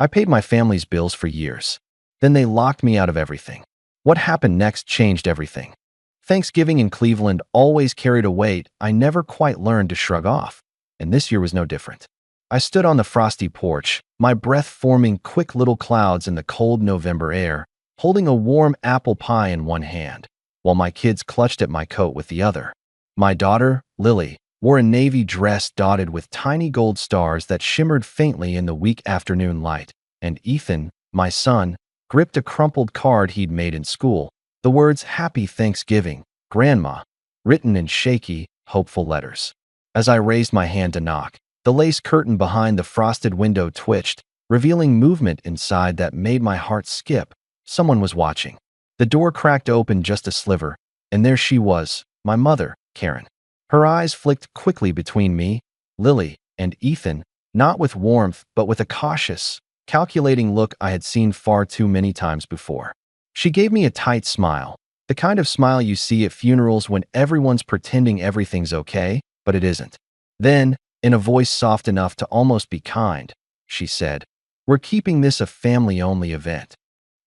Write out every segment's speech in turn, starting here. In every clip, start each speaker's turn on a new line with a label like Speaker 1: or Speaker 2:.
Speaker 1: I paid my family's bills for years. Then they locked me out of everything. What happened next changed everything. Thanksgiving in Cleveland always carried a weight I never quite learned to shrug off, and this year was no different. I stood on the frosty porch, my breath forming quick little clouds in the cold November air, holding a warm apple pie in one hand, while my kids clutched at my coat with the other. My daughter, Lily, wore a navy dress dotted with tiny gold stars that shimmered faintly in the weak afternoon light, and Ethan, my son, gripped a crumpled card he'd made in school, the words "Happy Thanksgiving, Grandma," written in shaky, hopeful letters. As I raised my hand to knock, the lace curtain behind the frosted window twitched, revealing movement inside that made my heart skip. Someone was watching. The door cracked open just a sliver, and there she was, my mother, Karen. Her eyes flicked quickly between me, Lily, and Ethan, not with warmth but with a cautious, calculating look I had seen far too many times before. She gave me a tight smile, the kind of smile you see at funerals when everyone's pretending everything's okay, but it isn't. Then, in a voice soft enough to almost be kind, she said, "We're keeping this a family-only event."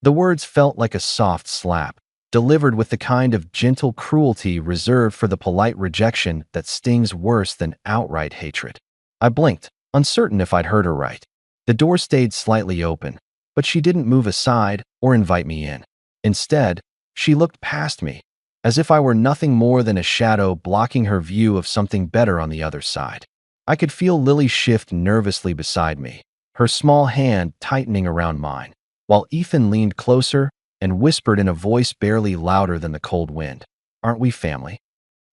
Speaker 1: The words felt like a soft slap, delivered with the kind of gentle cruelty reserved for the polite rejection that stings worse than outright hatred. I blinked, uncertain if I'd heard her right. The door stayed slightly open, but she didn't move aside or invite me in. Instead, she looked past me, as if I were nothing more than a shadow blocking her view of something better on the other side. I could feel Lily shift nervously beside me, her small hand tightening around mine, while Ethan leaned closer and whispered in a voice barely louder than the cold wind, "Aren't we family?"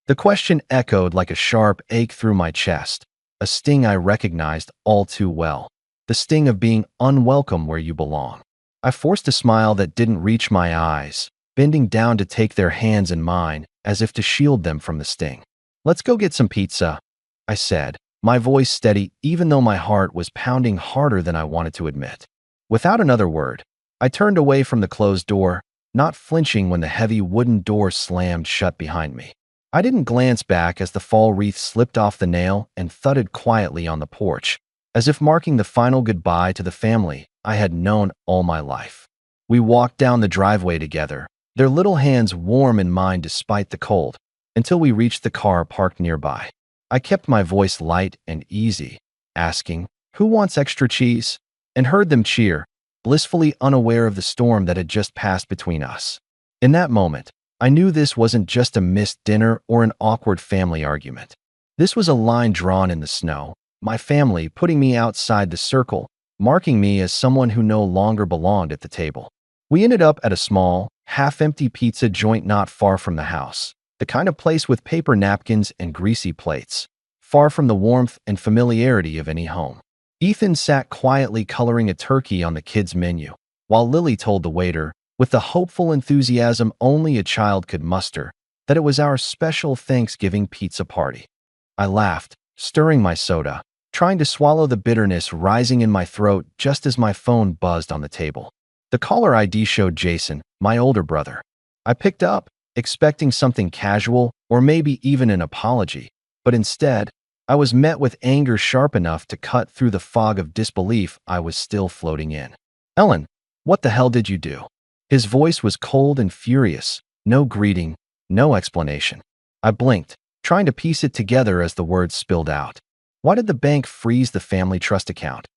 Speaker 1: The question echoed like a sharp ache through my chest, a sting I recognized all too well, the sting of being unwelcome where you belong. I forced a smile that didn't reach my eyes, bending down to take their hands in mine as if to shield them from the sting. "Let's go get some pizza," I said, my voice steady even though my heart was pounding harder than I wanted to admit. Without another word, I turned away from the closed door, not flinching when the heavy wooden door slammed shut behind me. I didn't glance back as the fall wreath slipped off the nail and thudded quietly on the porch, as if marking the final goodbye to the family I had known all my life. We walked down the driveway together, their little hands warm in mine despite the cold, until we reached the car parked nearby. I kept my voice light and easy, asking, "Who wants extra cheese?" and heard them cheer, blissfully unaware of the storm that had just passed between us. In that moment, I knew this wasn't just a missed dinner or an awkward family argument. This was a line drawn in the snow, my family putting me outside the circle, marking me as someone who no longer belonged at the table. We ended up at a small, half-empty pizza joint not far from the house, the kind of place with paper napkins and greasy plates, far from the warmth and familiarity of any home. Ethan sat quietly coloring a turkey on the kids' menu, while Lily told the waiter, with the hopeful enthusiasm only a child could muster, that it was our special Thanksgiving pizza party. I laughed, stirring my soda, trying to swallow the bitterness rising in my throat just as my phone buzzed on the table. The caller ID showed Jason, my older brother. I picked up, expecting something casual or maybe even an apology, but instead, I was met with anger sharp enough to cut through the fog of disbelief I was still floating in. "Ellen, what the hell did you do?" His voice was cold and furious, no greeting, no explanation. I blinked, trying to piece it together as the words spilled out. "Why did the bank freeze the family trust account?"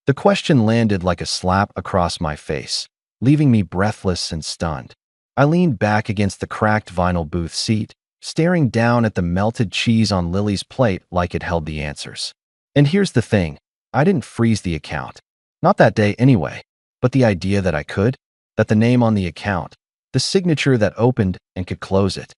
Speaker 1: The question landed like a slap across my face, leaving me breathless and stunned. I leaned back against the cracked vinyl booth seat, staring down at the melted cheese on Lily's plate like it held the answers. And here's the thing, I didn't freeze the account. Not that day anyway, but the idea that I could, that the name on the account, the signature that opened and could close it,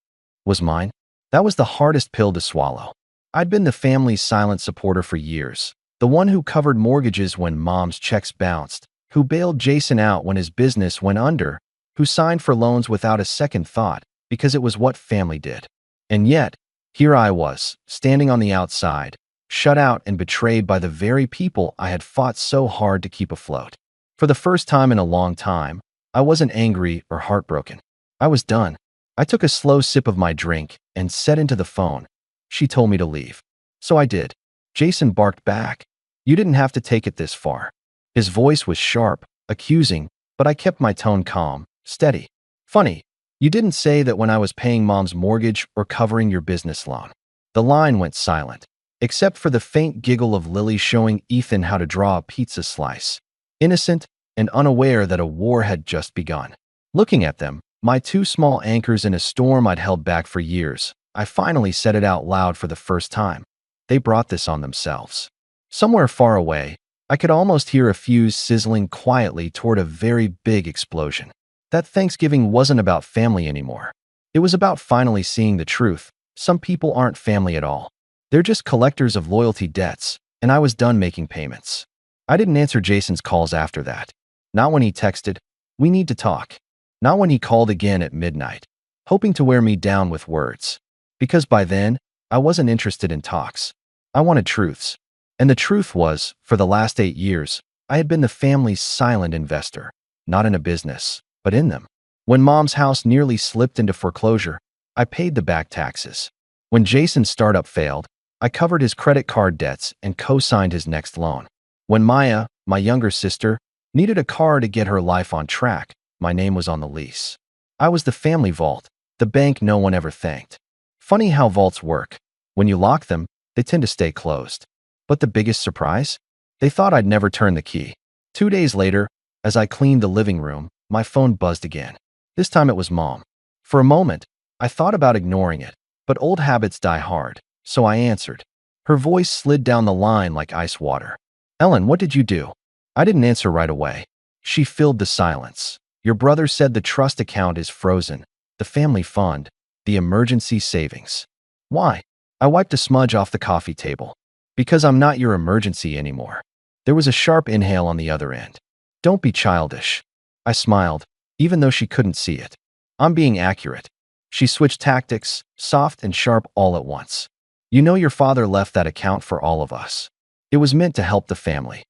Speaker 1: was mine. That was the hardest pill to swallow. I'd been the family's silent supporter for years, the one who covered mortgages when Mom's checks bounced, who bailed Jason out when his business went under, who signed for loans without a second thought, because it was what family did. And yet, here I was, standing on the outside, shut out and betrayed by the very people I had fought so hard to keep afloat. For the first time in a long time, I wasn't angry or heartbroken. I was done. I took a slow sip of my drink and said into the phone, "She told me to leave." So I did. Jason barked back, "You didn't have to take it this far." His voice was sharp, accusing, but I kept my tone calm, steady. Funny, you didn't say that when I was paying Mom's mortgage or covering your business loan. The line went silent, except for the faint giggle of Lily showing Ethan how to draw a pizza slice, innocent and unaware that a war had just begun. Looking at them, my two small anchors in a storm I'd held back for years, I finally said it out loud for the first time. They brought this on themselves. Somewhere far away, I could almost hear a fuse sizzling quietly toward a very big explosion. That Thanksgiving wasn't about family anymore. It was about finally seeing the truth. Some people aren't family at all. They're just collectors of loyalty debts, and I was done making payments. I didn't answer Jason's calls after that. Not when he texted, "We need to talk." Not when he called again at midnight, hoping to wear me down with words. Because by then, I wasn't interested in talks. I wanted truths. And the truth was, for the last 8 years, I had been the family's silent investor, not in a business, but in them. When Mom's house nearly slipped into foreclosure, I paid the back taxes. When Jason's startup failed, I covered his credit card debts and co-signed his next loan. When Maya, my younger sister, needed a car to get her life on track, my name was on the lease. I was the family vault, the bank no one ever thanked. Funny how vaults work. When you lock them, they tend to stay closed. But the biggest surprise? They thought I'd never turn the key. 2 days later, as I cleaned the living room, my phone buzzed again. This time it was Mom. For a moment, I thought about ignoring it, but old habits die hard, so I answered. Her voice slid down the line like ice water. "Ellen, what did you do?" I didn't answer right away. She filled the silence. "Your brother said the trust account is frozen, the family fund, the emergency savings." "Why?" I wiped a smudge off the coffee table. "Because I'm not your emergency anymore." There was a sharp inhale on the other end. "Don't be childish." I smiled, even though she couldn't see it. "I'm being accurate." She switched tactics, soft and sharp all at once. "You know your father left that account for all of us. It was meant to help the family."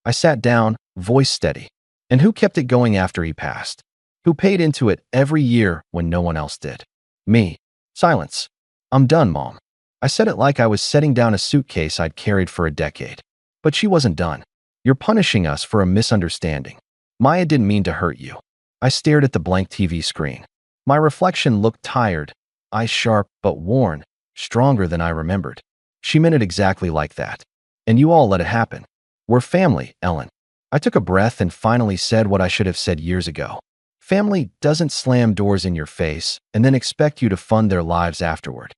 Speaker 1: I sat down, voice steady. "And who kept it going after he passed? Who paid into it every year when no one else did?" "Me." Silence. "I'm done, Mom." I said it like I was setting down a suitcase I'd carried for a decade. But she wasn't done. "You're punishing us for a misunderstanding. Maya didn't mean to hurt you." I stared at the blank TV screen. My reflection looked tired, eyes sharp but worn, stronger than I remembered. "She meant it exactly like that. And you all let it happen. We're family, Ellen." I took a breath and finally said what I should have said years ago. Family doesn't slam doors in your face and then expect you to fund their lives afterward.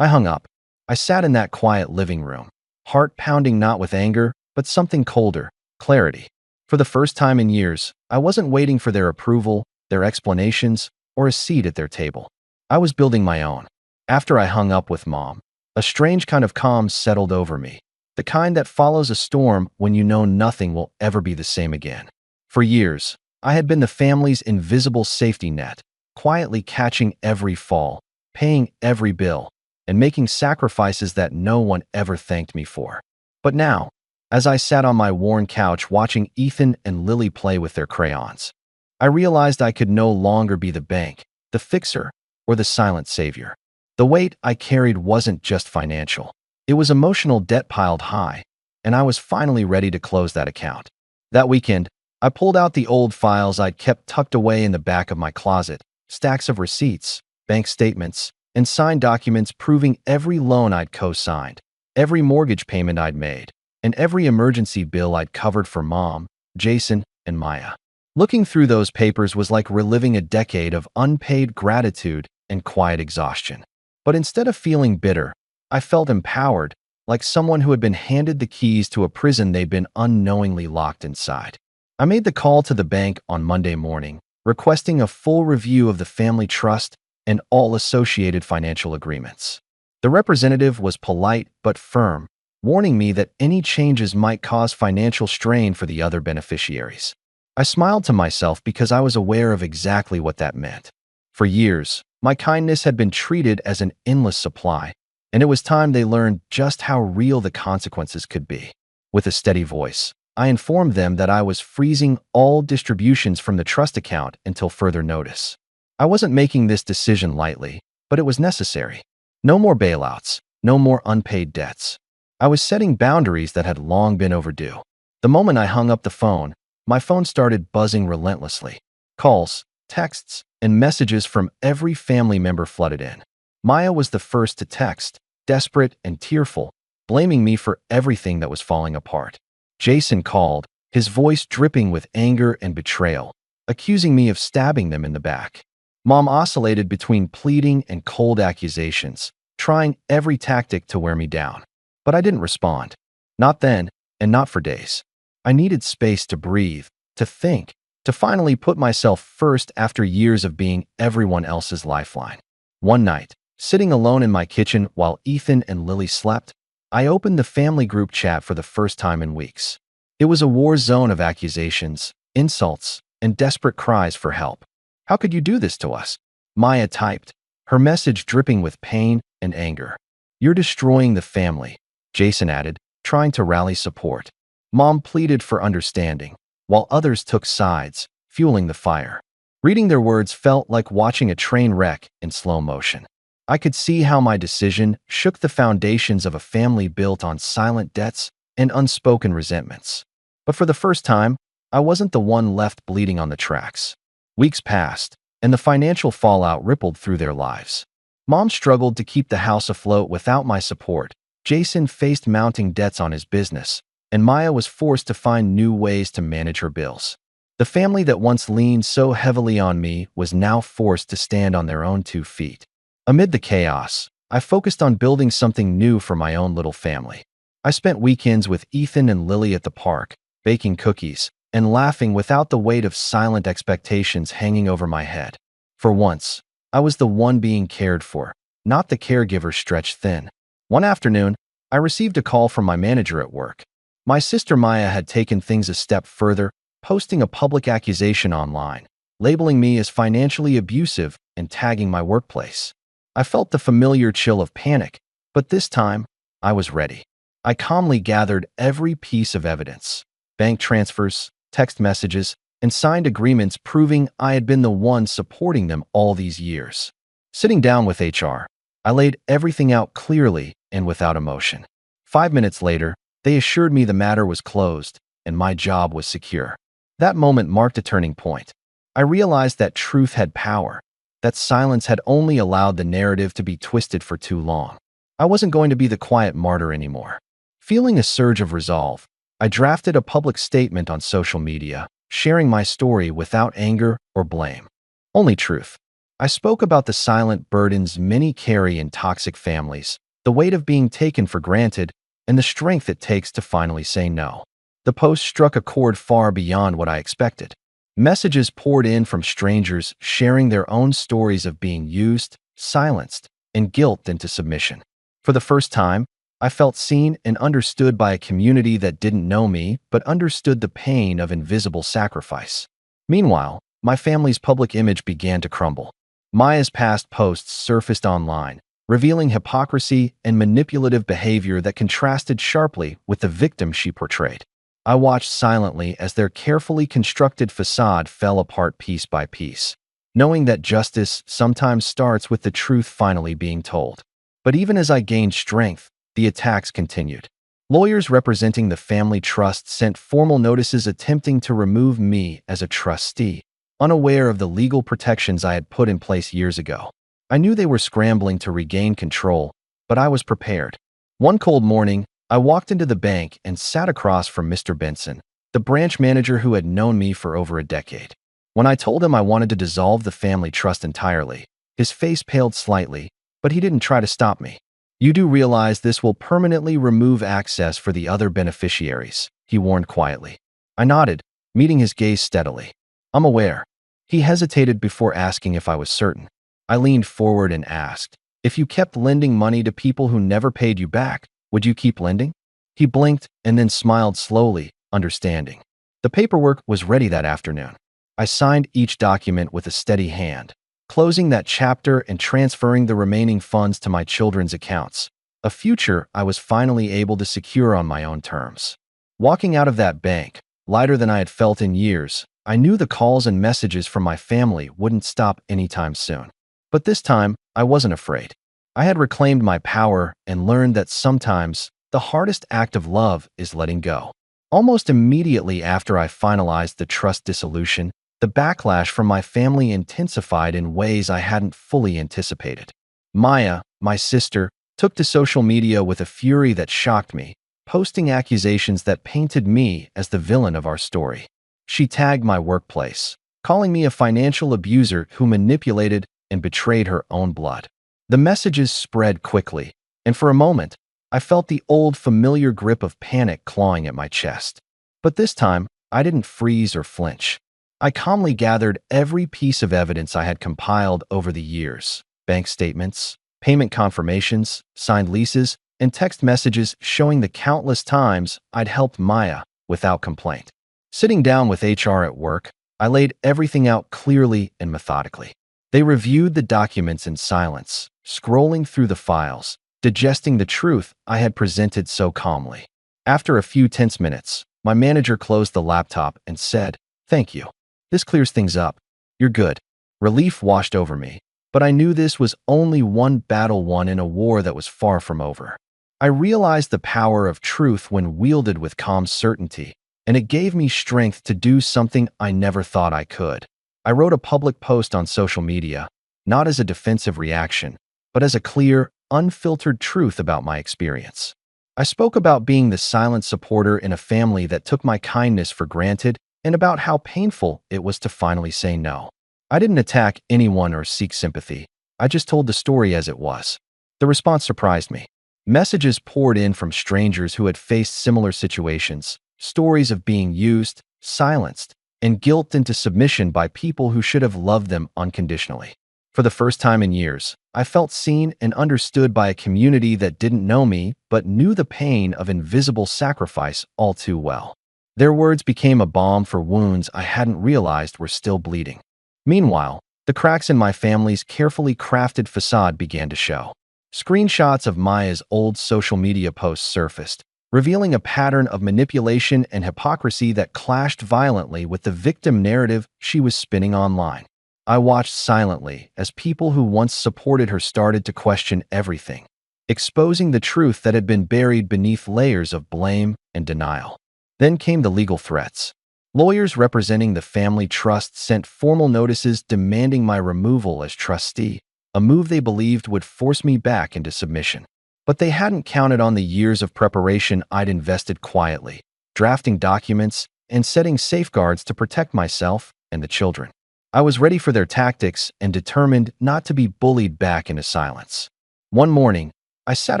Speaker 1: I hung up. I sat in that quiet living room, heart pounding not with anger, but something colder, clarity. For the first time in years, I wasn't waiting for their approval, their explanations, or a seat at their table. I was building my own. After I hung up with Mom, a strange kind of calm settled over me, the kind that follows a storm when you know nothing will ever be the same again. For years, I had been the family's invisible safety net, quietly catching every fall, paying every bill, and making sacrifices that no one ever thanked me for. But now, as I sat on my worn couch watching Ethan and Lily play with their crayons, I realized I could no longer be the bank, the fixer, or the silent savior. The weight I carried wasn't just financial. It was emotional debt piled high, and I was finally ready to close that account. That weekend, I pulled out the old files I'd kept tucked away in the back of my closet, stacks of receipts, bank statements, and signed documents proving every loan I'd co-signed, every mortgage payment I'd made, and every emergency bill I'd covered for Mom, Jason, and Maya. Looking through those papers was like reliving a decade of unpaid gratitude and quiet exhaustion. But instead of feeling bitter, I felt empowered, like someone who had been handed the keys to a prison they'd been unknowingly locked inside. I made the call to the bank on Monday morning, requesting a full review of the family trust and all associated financial agreements. The representative was polite but firm, warning me that any changes might cause financial strain for the other beneficiaries. I smiled to myself because I was aware of exactly what that meant. For years, my kindness had been treated as an endless supply, and it was time they learned just how real the consequences could be. With a steady voice, I informed them that I was freezing all distributions from the trust account until further notice. I wasn't making this decision lightly, but it was necessary. No more bailouts, no more unpaid debts. I was setting boundaries that had long been overdue. The moment I hung up the phone, my phone started buzzing relentlessly. Calls, texts, and messages from every family member flooded in. Maya was the first to text, desperate and tearful, blaming me for everything that was falling apart. Jason called, his voice dripping with anger and betrayal, accusing me of stabbing them in the back. Mom oscillated between pleading and cold accusations, trying every tactic to wear me down. But I didn't respond. Not then, and not for days. I needed space to breathe, to think, to finally put myself first after years of being everyone else's lifeline. One night, sitting alone in my kitchen while Ethan and Lily slept, I opened the family group chat for the first time in weeks. It was a war zone of accusations, insults, and desperate cries for help. "How could you do this to us?" Maya typed, her message dripping with pain and anger. "You're destroying the family," Jason added, trying to rally support. Mom pleaded for understanding, while others took sides, fueling the fire. Reading their words felt like watching a train wreck in slow motion. I could see how my decision shook the foundations of a family built on silent debts and unspoken resentments. But for the first time, I wasn't the one left bleeding on the tracks. Weeks passed, and the financial fallout rippled through their lives. Mom struggled to keep the house afloat without my support. Jason faced mounting debts on his business, and Maya was forced to find new ways to manage her bills. The family that once leaned so heavily on me was now forced to stand on their own 2 feet. Amid the chaos, I focused on building something new for my own little family. I spent weekends with Ethan and Lily at the park, baking cookies, and laughing without the weight of silent expectations hanging over my head. For once, I was the one being cared for, not the caregiver stretched thin. One afternoon, I received a call from my manager at work. My sister Maya had taken things a step further, posting a public accusation online, labeling me as financially abusive and tagging my workplace. I felt the familiar chill of panic, but this time, I was ready. I calmly gathered every piece of evidence: bank transfers, text messages, and signed agreements proving I had been the one supporting them all these years. Sitting down with HR, I laid everything out clearly and without emotion. 5 minutes later, they assured me the matter was closed and my job was secure. That moment marked a turning point. I realized that truth had power, that silence had only allowed the narrative to be twisted for too long. I wasn't going to be the quiet martyr anymore. Feeling a surge of resolve, I drafted a public statement on social media, sharing my story without anger or blame. Only truth. I spoke about the silent burdens many carry in toxic families, the weight of being taken for granted, and the strength it takes to finally say no. The post struck a chord far beyond what I expected. Messages poured in from strangers sharing their own stories of being used, silenced, and guilted into submission. For the first time, I felt seen and understood by a community that didn't know me but understood the pain of invisible sacrifice. Meanwhile, my family's public image began to crumble. Maya's past posts surfaced online, revealing hypocrisy and manipulative behavior that contrasted sharply with the victim she portrayed. I watched silently as their carefully constructed facade fell apart piece by piece, knowing that justice sometimes starts with the truth finally being told. But even as I gained strength, the attacks continued. Lawyers representing the family trust sent formal notices attempting to remove me as a trustee, unaware of the legal protections I had put in place years ago. I knew they were scrambling to regain control, but I was prepared. One cold morning, I walked into the bank and sat across from Mr. Benson, the branch manager who had known me for over a decade. When I told him I wanted to dissolve the family trust entirely, his face paled slightly, but he didn't try to stop me. "You do realize this will permanently remove access for the other beneficiaries," he warned quietly. I nodded, meeting his gaze steadily. "I'm aware." He hesitated before asking if I was certain. I leaned forward and asked, "If you kept lending money to people who never paid you back, would you keep lending?" He blinked and then smiled slowly, understanding. The paperwork was ready that afternoon. I signed each document with a steady hand, closing that chapter and transferring the remaining funds to my children's accounts, a future I was finally able to secure on my own terms. Walking out of that bank, lighter than I had felt in years, I knew the calls and messages from my family wouldn't stop anytime soon. But this time, I wasn't afraid. I had reclaimed my power and learned that sometimes the hardest act of love is letting go. Almost immediately after I finalized the trust dissolution, the backlash from my family intensified in ways I hadn't fully anticipated. Maya, my sister, took to social media with a fury that shocked me, posting accusations that painted me as the villain of our story. She tagged my workplace, calling me a financial abuser who manipulated and betrayed her own blood. The messages spread quickly, and for a moment, I felt the old familiar grip of panic clawing at my chest. But this time, I didn't freeze or flinch. I calmly gathered every piece of evidence I had compiled over the years: bank statements, payment confirmations, signed leases, and text messages showing the countless times I'd helped Maya without complaint. Sitting down with HR at work, I laid everything out clearly and methodically. They reviewed the documents in silence, scrolling through the files, digesting the truth I had presented so calmly. After a few tense minutes, my manager closed the laptop and said, "Thank you. This clears things up. You're good." Relief washed over me, but I knew this was only one battle won in a war that was far from over. I realized the power of truth when wielded with calm certainty, and it gave me strength to do something I never thought I could. I wrote a public post on social media, not as a defensive reaction, but as a clear, unfiltered truth about my experience. I spoke about being the silent supporter in a family that took my kindness for granted and about how painful it was to finally say no. I didn't attack anyone or seek sympathy. I just told the story as it was. The response surprised me. Messages poured in from strangers who had faced similar situations, stories of being used, silenced, and guilted into submission by people who should have loved them unconditionally. For the first time in years, I felt seen and understood by a community that didn't know me but knew the pain of invisible sacrifice all too well. Their words became a balm for wounds I hadn't realized were still bleeding. Meanwhile, the cracks in my family's carefully crafted facade began to show. Screenshots of Maya's old social media posts surfaced, revealing a pattern of manipulation and hypocrisy that clashed violently with the victim narrative she was spinning online. I watched silently as people who once supported her started to question everything, exposing the truth that had been buried beneath layers of blame and denial. Then came the legal threats. Lawyers representing the family trust sent formal notices demanding my removal as trustee, a move they believed would force me back into submission. But they hadn't counted on the years of preparation I'd invested quietly, drafting documents and setting safeguards to protect myself and the children. I was ready for their tactics and determined not to be bullied back into silence. One morning, I sat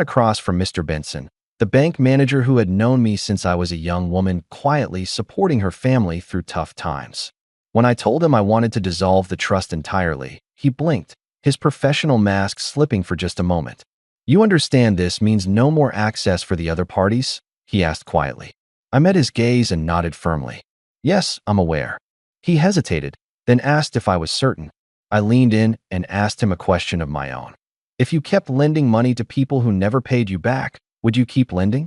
Speaker 1: across from Mr. Benson, the bank manager who had known me since I was a young woman, quietly supporting her family through tough times. When I told him I wanted to dissolve the trust entirely, he blinked, his professional mask slipping for just a moment. "You understand this means no more access for the other parties?" he asked quietly. I met his gaze and nodded firmly. "Yes, I'm aware." He hesitated, then asked if I was certain. I leaned in and asked him a question of my own. "If you kept lending money to people who never paid you back, would you keep lending?"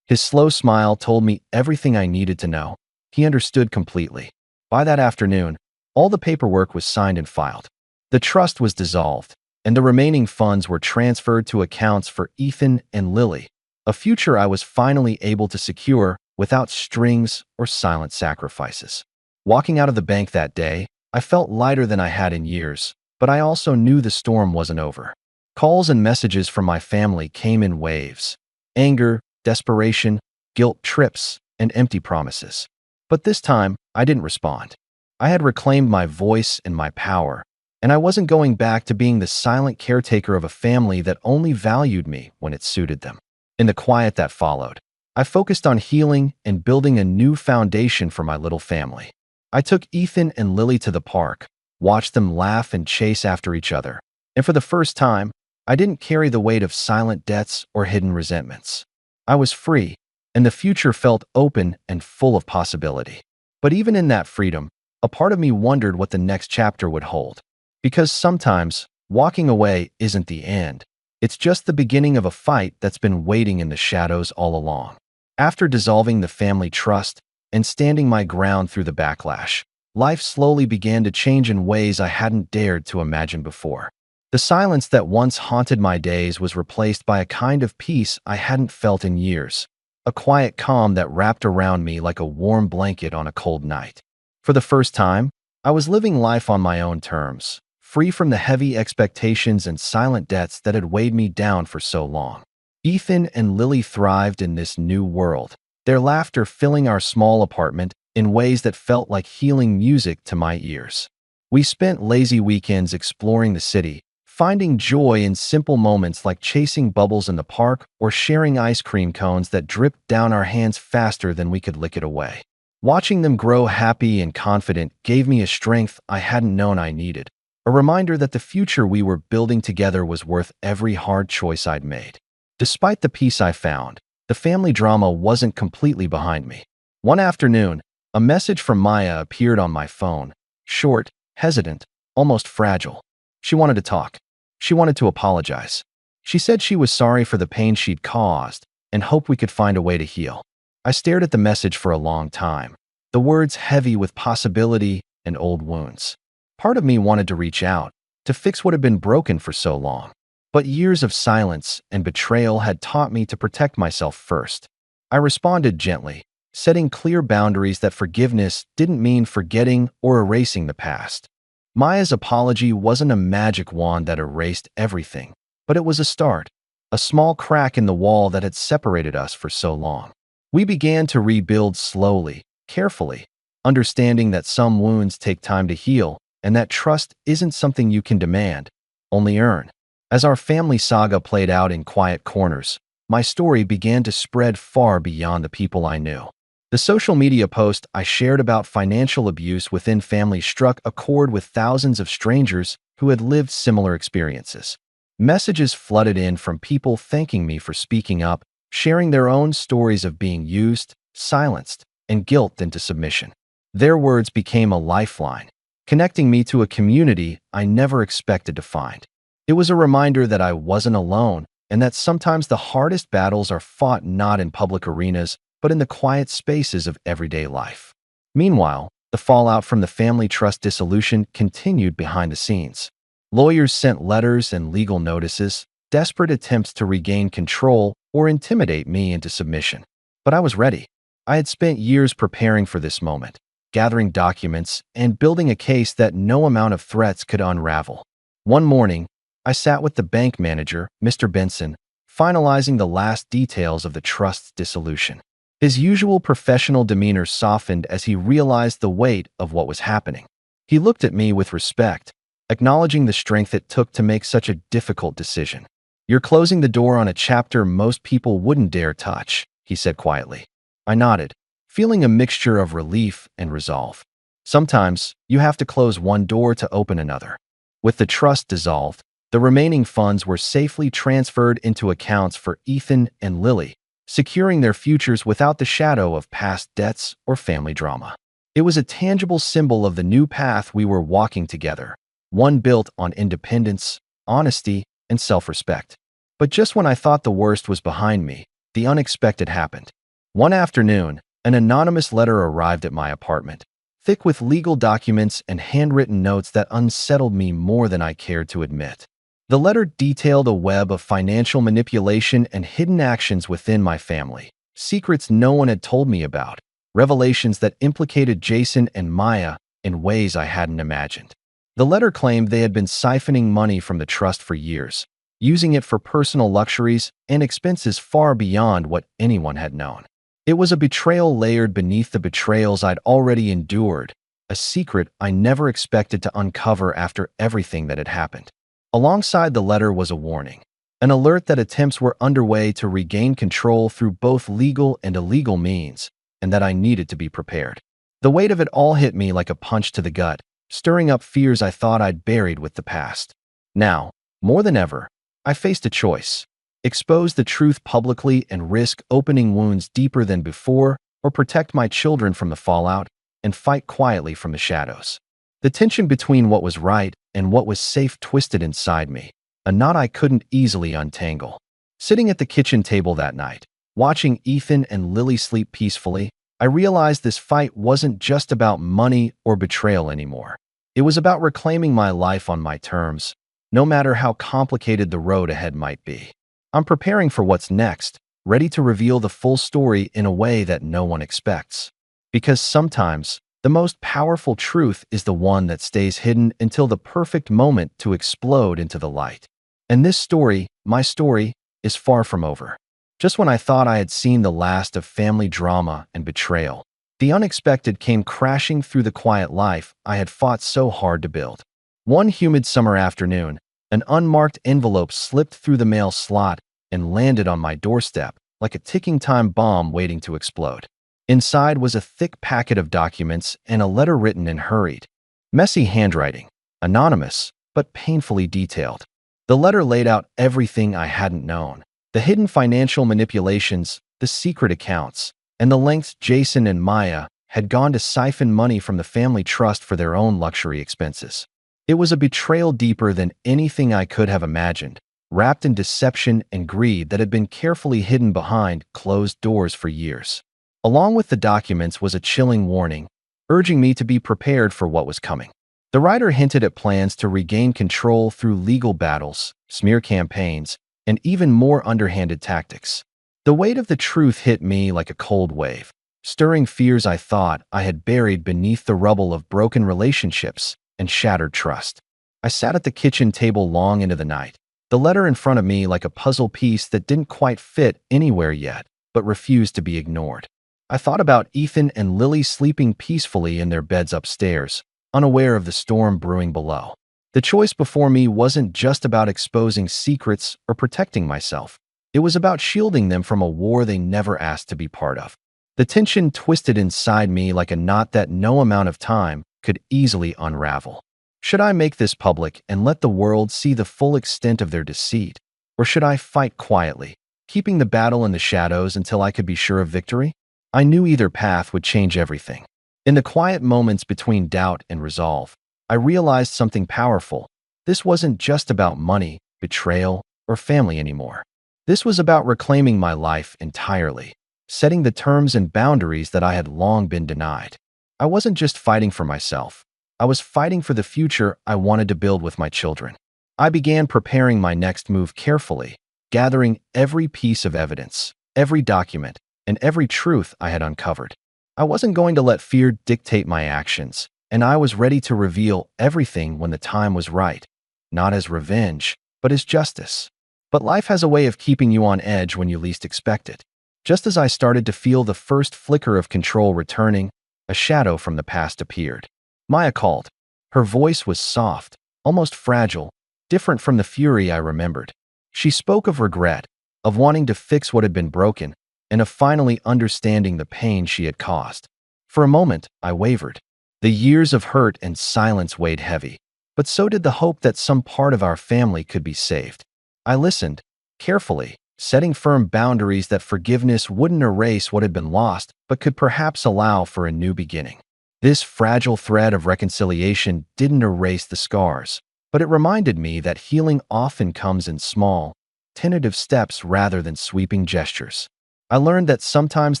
Speaker 1: His slow smile told me everything I needed to know. He understood completely. By that afternoon, all the paperwork was signed and filed. The trust was dissolved, and the remaining funds were transferred to accounts for Ethan and Lily, a future I was finally able to secure without strings or silent sacrifices. Walking out of the bank that day, I felt lighter than I had in years, but I also knew the storm wasn't over. Calls and messages from my family came in waves. Anger, desperation, guilt trips, and empty promises. But this time, I didn't respond. I had reclaimed my voice and my power, and I wasn't going back to being the silent caretaker of a family that only valued me when it suited them. In the quiet that followed, I focused on healing and building a new foundation for my little family. I took Ethan and Lily to the park, watched them laugh and chase after each other, and for the first time, I didn't carry the weight of silent debts or hidden resentments. I was free, and the future felt open and full of possibility. But even in that freedom, a part of me wondered what the next chapter would hold. Because sometimes, walking away isn't the end. It's just the beginning of a fight that's been waiting in the shadows all along. After dissolving the family trust and standing my ground through the backlash, life slowly began to change in ways I hadn't dared to imagine before. The silence that once haunted my days was replaced by a kind of peace I hadn't felt in years. a quiet calm that wrapped around me like a warm blanket on a cold night. For the first time, I was living life on my own terms, free from the heavy expectations and silent debts that had weighed me down for so long. Ethan and Lily thrived in this new world, their laughter filling our small apartment in ways that felt like healing music to my ears. We spent lazy weekends exploring the city, finding joy in simple moments like chasing bubbles in the park or sharing ice cream cones that dripped down our hands faster than we could lick it away. Watching them grow happy and confident gave me a strength I hadn't known I needed, a reminder that the future we were building together was worth every hard choice I'd made. Despite the peace I found, the family drama wasn't completely behind me. One afternoon, a message from Maya appeared on my phone, short, hesitant, almost fragile. She wanted to talk. She wanted to apologize. She said she was sorry for the pain she'd caused and hoped we could find a way to heal. I stared at the message for a long time, the words heavy with possibility and old wounds. Part of me wanted to reach out, to fix what had been broken for so long. But years of silence and betrayal had taught me to protect myself first. I responded gently, setting clear boundaries that forgiveness didn't mean forgetting or erasing the past. Maya's apology wasn't a magic wand that erased everything, but it was a start, a small crack in the wall that had separated us for so long. We began to rebuild slowly, carefully, understanding that some wounds take time to heal and that trust isn't something you can demand, only earn. As our family saga played out in quiet corners, my story began to spread far beyond the people I knew. The social media post I shared about financial abuse within families struck a chord with thousands of strangers who had lived similar experiences. Messages flooded in from people thanking me for speaking up, sharing their own stories of being used, silenced, and guilted into submission. Their words became a lifeline, connecting me to a community I never expected to find. It was a reminder that I wasn't alone and that sometimes the hardest battles are fought not in public arenas, but in the quiet spaces of everyday life. Meanwhile, the fallout from the family trust dissolution continued behind the scenes. Lawyers sent letters and legal notices, desperate attempts to regain control or intimidate me into submission. But I was ready. I had spent years preparing for this moment, gathering documents and building a case that no amount of threats could unravel. One morning, I sat with the bank manager, Mr. Benson, finalizing the last details of the trust's dissolution. His usual professional demeanor softened as he realized the weight of what was happening. He looked at me with respect, acknowledging the strength it took to make such a difficult decision. "You're closing the door on a chapter most people wouldn't dare touch," he said quietly. I nodded, feeling a mixture of relief and resolve. Sometimes, you have to close one door to open another. With the trust dissolved, the remaining funds were safely transferred into accounts for Ethan and Lily, securing their futures without the shadow of past debts or family drama. It was a tangible symbol of the new path we were walking together, one built on independence, honesty, and self-respect. But just when I thought the worst was behind me, the unexpected happened. One afternoon, an anonymous letter arrived at my apartment, thick with legal documents and handwritten notes that unsettled me more than I cared to admit. The letter detailed a web of financial manipulation and hidden actions within my family, secrets no one had told me about, revelations that implicated Jason and Maya in ways I hadn't imagined. The letter claimed they had been siphoning money from the trust for years, using it for personal luxuries and expenses far beyond what anyone had known. It was a betrayal layered beneath the betrayals I'd already endured, a secret I never expected to uncover after everything that had happened. Alongside the letter was a warning, an alert that attempts were underway to regain control through both legal and illegal means, and that I needed to be prepared. The weight of it all hit me like a punch to the gut, stirring up fears I thought I'd buried with the past. Now, more than ever, I faced a choice: expose the truth publicly and risk opening wounds deeper than before, or protect my children from the fallout and fight quietly from the shadows. The tension between what was right and what was safe twisted inside me, a knot I couldn't easily untangle. Sitting at the kitchen table that night, watching Ethan and Lily sleep peacefully, I realized this fight wasn't just about money or betrayal anymore. It was about reclaiming my life on my terms, no matter how complicated the road ahead might be. I'm preparing for what's next, ready to reveal the full story in a way that no one expects. Because sometimes, the most powerful truth is the one that stays hidden until the perfect moment to explode into the light. And this story, my story, is far from over. Just when I thought I had seen the last of family drama and betrayal, the unexpected came crashing through the quiet life I had fought so hard to build. One humid summer afternoon, an unmarked envelope slipped through the mail slot and landed on my doorstep like a ticking time bomb waiting to explode. Inside was a thick packet of documents and a letter written in hurried, messy handwriting, anonymous, but painfully detailed. The letter laid out everything I hadn't known: the hidden financial manipulations, the secret accounts, and the lengths Jason and Maya had gone to siphon money from the family trust for their own luxury expenses. It was a betrayal deeper than anything I could have imagined, wrapped in deception and greed that had been carefully hidden behind closed doors for years. Along with the documents was a chilling warning, urging me to be prepared for what was coming. The writer hinted at plans to regain control through legal battles, smear campaigns, and even more underhanded tactics. The weight of the truth hit me like a cold wave, stirring fears I thought I had buried beneath the rubble of broken relationships and shattered trust. I sat at the kitchen table long into the night, the letter in front of me like a puzzle piece that didn't quite fit anywhere yet, but refused to be ignored. I thought about Ethan and Lily sleeping peacefully in their beds upstairs, unaware of the storm brewing below. The choice before me wasn't just about exposing secrets or protecting myself. It was about shielding them from a war they never asked to be part of. The tension twisted inside me like a knot that no amount of time could easily unravel. Should I make this public and let the world see the full extent of their deceit? Or should I fight quietly, keeping the battle in the shadows until I could be sure of victory? I knew either path would change everything. In the quiet moments between doubt and resolve, I realized something powerful. This wasn't just about money, betrayal, or family anymore. This was about reclaiming my life entirely, setting the terms and boundaries that I had long been denied. I wasn't just fighting for myself. I was fighting for the future I wanted to build with my children. I began preparing my next move carefully, gathering every piece of evidence, every document, and every truth I had uncovered. I wasn't going to let fear dictate my actions, and I was ready to reveal everything when the time was right, not as revenge, but as justice. But life has a way of keeping you on edge when you least expect it. Just as I started to feel the first flicker of control returning, a shadow from the past appeared. Maya called. Her voice was soft, almost fragile, different from the fury I remembered. She spoke of regret, of wanting to fix what had been broken, and of finally understanding the pain she had caused. For a moment, I wavered. The years of hurt and silence weighed heavy, but so did the hope that some part of our family could be saved. I listened, carefully, setting firm boundaries that forgiveness wouldn't erase what had been lost, but could perhaps allow for a new beginning. This fragile thread of reconciliation didn't erase the scars, but it reminded me that healing often comes in small, tentative steps rather than sweeping gestures. I learned that sometimes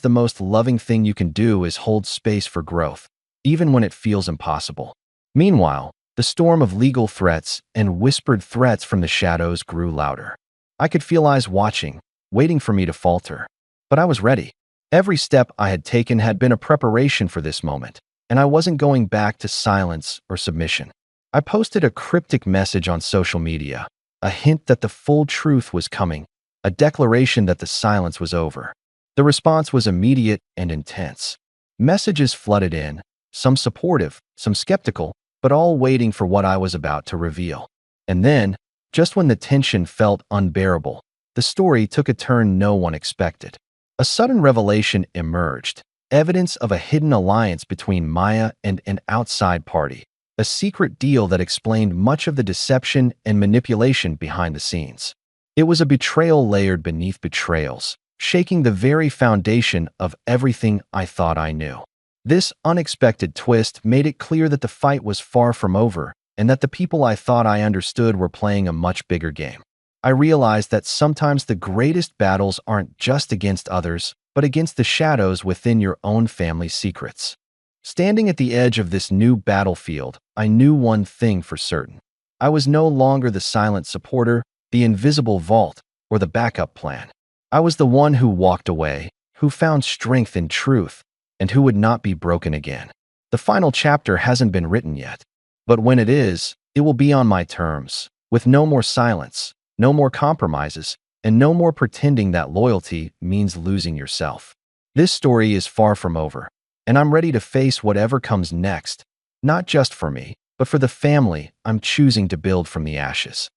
Speaker 1: the most loving thing you can do is hold space for growth, even when it feels impossible. Meanwhile, the storm of legal threats and whispered threats from the shadows grew louder. I could feel eyes watching, waiting for me to falter. But I was ready. Every step I had taken had been a preparation for this moment, and I wasn't going back to silence or submission. I posted a cryptic message on social media, a hint that the full truth was coming, a declaration that the silence was over. The response was immediate and intense. Messages flooded in, some supportive, some skeptical, but all waiting for what I was about to reveal. And then, just when the tension felt unbearable, the story took a turn no one expected. A sudden revelation emerged, evidence of a hidden alliance between Maya and an outside party, a secret deal that explained much of the deception and manipulation behind the scenes. It was a betrayal layered beneath betrayals, shaking the very foundation of everything I thought I knew. This unexpected twist made it clear that the fight was far from over, and that the people I thought I understood were playing a much bigger game. I realized that sometimes the greatest battles aren't just against others, but against the shadows within your own family's secrets. Standing at the edge of this new battlefield, I knew one thing for certain. I was no longer the silent supporter, the invisible vault, or the backup plan. I was the one who walked away, who found strength in truth, and who would not be broken again. The final chapter hasn't been written yet, but when it is, it will be on my terms, with no more silence, no more compromises, and no more pretending that loyalty means losing yourself. This story is far from over, and I'm ready to face whatever comes next, not just for me, but for the family I'm choosing to build from the ashes.